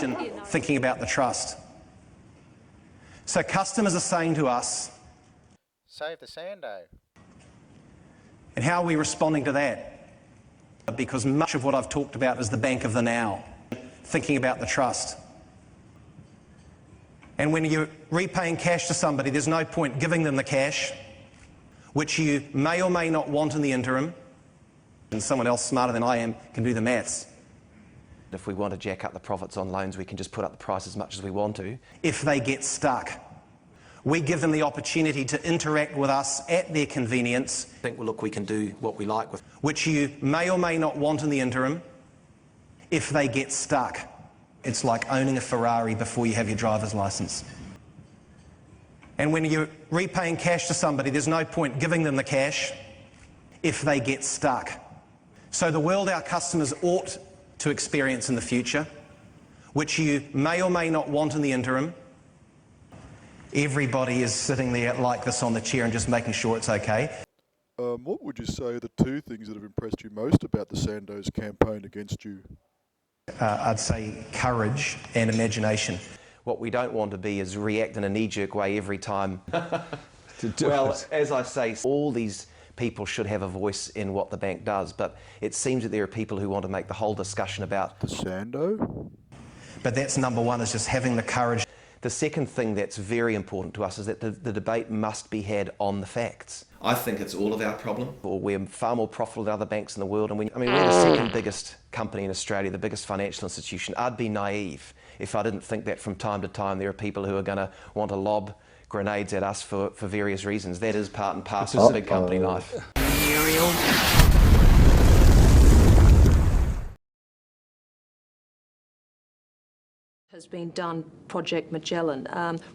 mediation, thinking about the trust. So customers are saying to us, save the Sando. and how are we responding to that? Because much of what I've talked about is the bank of the now, thinking about the trust. And when you're repaying cash to somebody, there's no point giving them the cash, which you may or may not want in the interim, and someone else smarter than I am can do the maths. If we want to jack up the profits on loans, we can just put up the price as much as we want to. If they get stuck, we give them the opportunity to interact with us at their convenience. I think, well, look, we can do what we like with, which you may or may not want in the interim. If they get stuck, it's like owning a Ferrari before you have your driver's license. And when you're repaying cash to somebody, there's no point giving them the cash if they get stuck. So the world our customers ought to experience in the future, which you may or may not want in the interim, everybody is sitting there like this on the chair and just making sure it's okay. What would you say are the two things that have impressed you most about the Sando's campaign against you? I'd say courage and imagination. What we don't want to be is react in a knee-jerk way every time. Well, as I say, all these people should have a voice in what the bank does, but it seems that there are people who want to make the whole discussion about the Sando. But that's number one, is just having the courage. The second thing that's very important to us is that the debate must be had on the facts. I think it's all of our problem. We're far more profitable than other banks in the world, and we're the second biggest company in Australia, the biggest financial institution. I'd be naive if I didn't think that from time to time there are people who are going to want to lob grenades at us for various reasons. That is part and parcel of big company life. Has been done, Project Magellan,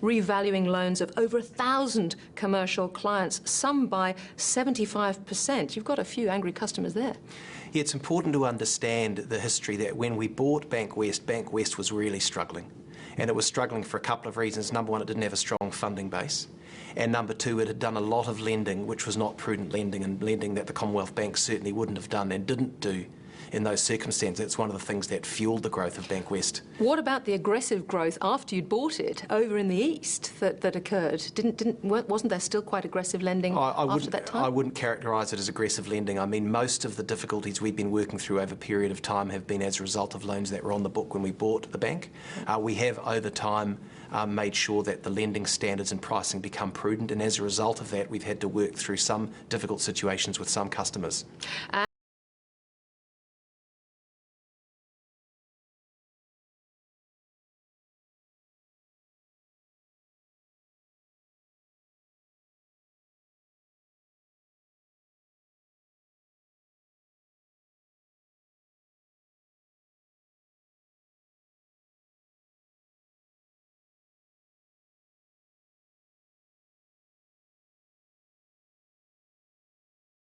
revaluing loans of over 1,000 commercial clients, some by 75%. You've got a few angry customers there. Yeah, it's important to understand the history that when we bought Bank West was really struggling. And it was struggling for a couple of reasons. Number one, it didn't have a strong funding base. And number two, it had done a lot of lending, which was not prudent lending, and lending that the Commonwealth Bank certainly wouldn't have done and didn't do in those circumstances. It's one of the things that fuelled the growth of Bank West. What about the aggressive growth after you'd bought it over in the east that occurred? Wasn't there still quite aggressive lending after that time? I wouldn't characterise it as aggressive lending. I mean, most of the difficulties we've been working through over a period of time have been as a result of loans that were on the book when we bought the bank. We have, over time, made sure that the lending standards and pricing become prudent, and as a result of that, we've had to work through some difficult situations with some customers.